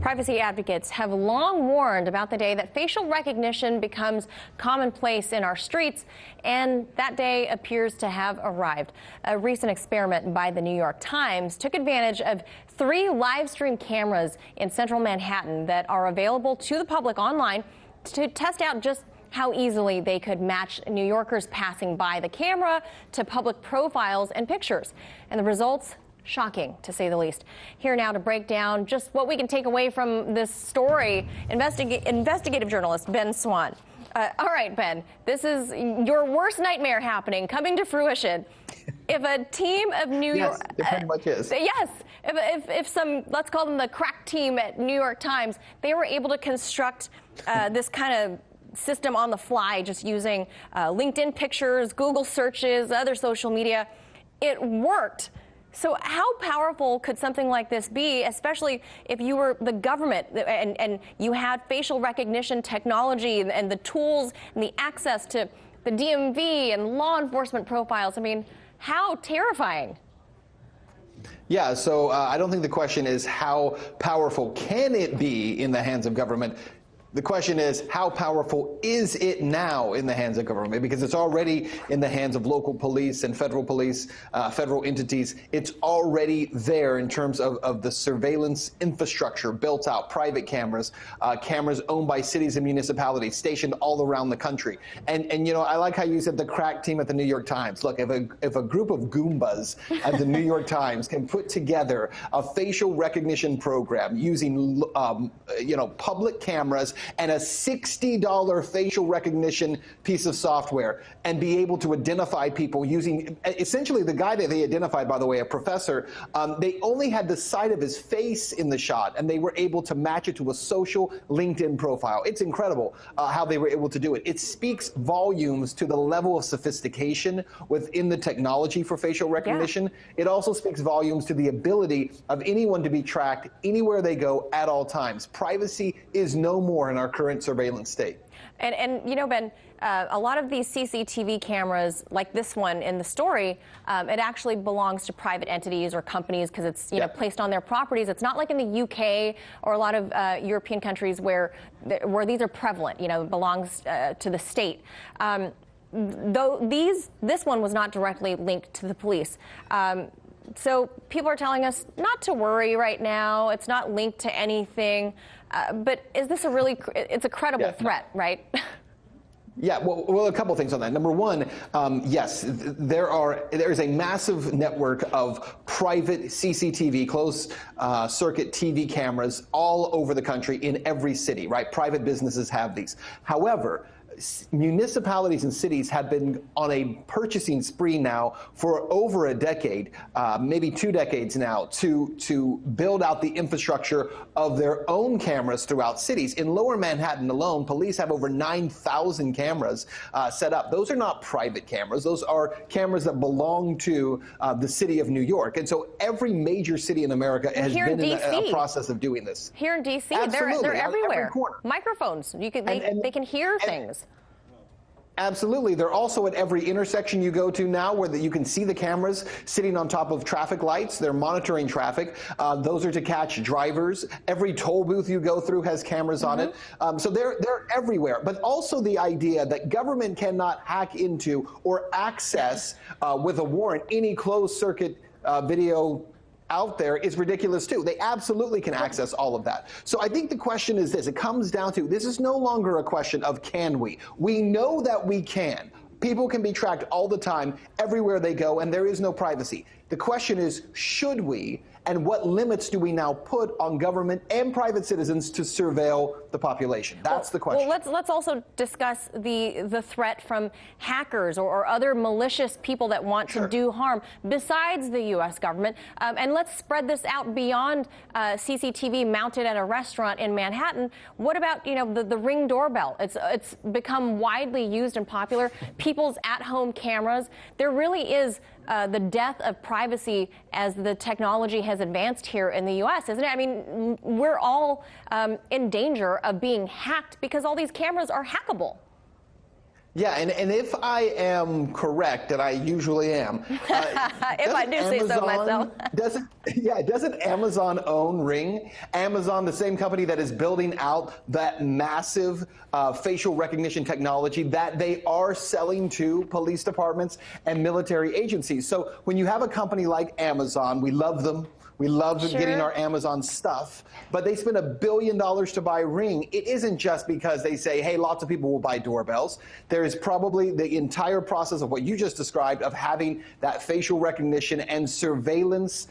Privacy advocates have long warned about the day that facial recognition becomes commonplace in our streets, and that day appears to have arrived. A recent experiment by the New York Times took advantage of 3 live stream cameras in central Manhattan that are available to the public online to test out just how easily they could match New Yorkers passing by the camera to public profiles and pictures. And the results? Shocking, to say the least. Here now to break down just what we can take away from this story, investigative journalist Ben Swann. All right, Ben, this is your worst nightmare happening, coming to fruition. If a team of New York... Yes, it pretty much is. Yes. If some, let's call them the crack team at New York Times, they were able to construct this kind of system on the fly, just using LinkedIn pictures, Google searches, other social media, it worked. So how powerful could something like this be, especially if you were the government and you had facial recognition technology and the tools and the access to the DMV and law enforcement profiles? I mean, how terrifying. Yeah, so I don't think the question is how powerful can it be in the hands of government. The question is, how powerful is it now in the hands of government? Because it's already in the hands of local police and federal police, federal entities. It's already there in terms of the surveillance infrastructure built out, private cameras, cameras owned by cities and municipalities stationed all around the country. And you know, I like how you said the crack team at the New York Times. Look, if a group of Goombas at the New York Times can put together a facial recognition program using, you know, public cameras and a $60 facial recognition piece of software and be able to identify people using, essentially the guy that they identified, by the way, a professor, they only had the side of his face in the shot and they were able to match it to a social LinkedIn profile. It's incredible how they were able to do it. It speaks volumes to the level of sophistication within the technology for facial recognition. Yeah. It also speaks volumes to the ability of anyone to be tracked anywhere they go at all times. Privacy is no more in our current surveillance state. And you know, Ben, a lot of these CCTV cameras, like this one in the story, it actually belongs to private entities or companies because it's you know placed on their properties. It's not like in the UK or a lot of European countries where these are prevalent. You know, it belongs to the state. Though this one was not directly linked to the police. So people are telling us not to worry right now. It's not linked to anything. But is this it's a credible threat, right? Yeah, well, a couple things on that. Number one, yes, there's a massive network of private CCTV, closed circuit TV cameras all over the country in every city, right? Private businesses have these. However, municipalities and cities have been on a purchasing spree now for over a decade, maybe 2 decades now, to build out the infrastructure of their own cameras throughout cities. In Lower Manhattan alone, police have over 9,000 cameras set up. Those are not private cameras. Those are cameras that belong to the city of New York. And so every major city in America has been in a process of doing this. Here in D.C., they're everywhere. Microphones. They can hear things. Absolutely. They're also at every intersection you go to now where you can see the cameras sitting on top of traffic lights. They're monitoring traffic. Those are to catch drivers. Every toll booth you go through has cameras on it. So they're everywhere. But also the idea that government cannot hack into or access with a warrant any closed circuit video out there is ridiculous too. They absolutely can access all of that. So I think the question is this. It comes down to, this is no longer a question of can we. We know that we can. People can be tracked all the time, everywhere they go, and there is no privacy. The question is, should we? And what limits do we now put on government and private citizens to surveil the population? That's the question. Well, let's also discuss the threat from hackers or other malicious people that want to do harm besides the U.S. government. And let's spread this out beyond CCTV mounted at a restaurant in Manhattan. What about, you know, the Ring doorbell? It's become widely used and popular. People's at-home cameras. There really is the death of privacy as the technology has advanced here in the U.S., isn't it? I mean, we're all in danger of being hacked because all these cameras are hackable. Yeah, and if I am correct, and I usually am, if I do say so myself. Doesn't Amazon own Ring? Amazon, the same company that is building out that massive facial recognition technology that they are selling to police departments and military agencies. So when you have a company like Amazon, we love them. We love getting our Amazon stuff, but they spend $1 billion to buy Ring. It isn't just because they say, hey, lots of people will buy doorbells. There is probably the entire process of what you just described of having that facial recognition and surveillance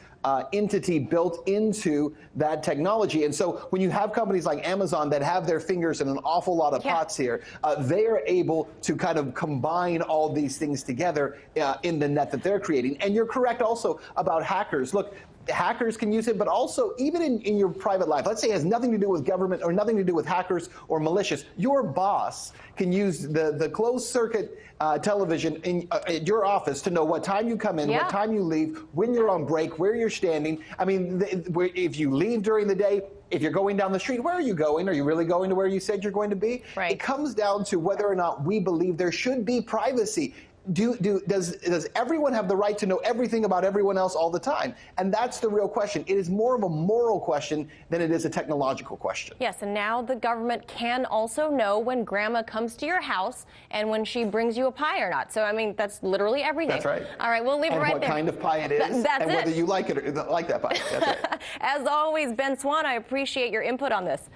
entity built into that technology. And so when you have companies like Amazon that have their fingers in an awful lot of pots here, they are able to kind of combine all these things together in the net that they're creating. And you're correct also about hackers. Look, hackers can use it, but also even in your private life, let's say it has nothing to do with government or nothing to do with hackers or malicious, your boss can use the closed circuit television in your office to know what time you come in, what time you leave, when you're on break, where you're standing. I mean, if you leave during the day, if you're going down the street, where are you going? Are you really going to where you said you're going to be? Right. It comes down to whether or not we believe there should be privacy. Does everyone have the right to know everything about everyone else all the time? And that's the real question. It is more of a moral question than it is a technological question. Yes, and now the government can also know when grandma comes to your house and when she brings you a pie or not. So, I mean, that's literally everything. That's right. All right, we'll leave it right what there. Kind of pie it is, and whether you like it or like that pie. That's right. As always, Ben Swann, I appreciate your input on this.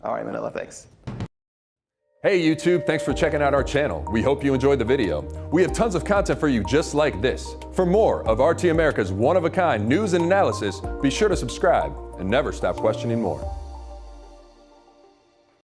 All right, Manila, thanks. Hey YouTube, thanks for checking out our channel. We hope you enjoyed the video. We have tons of content for you just like this. For more of RT America's one-of-a-kind news and analysis, be sure to subscribe and never stop questioning more.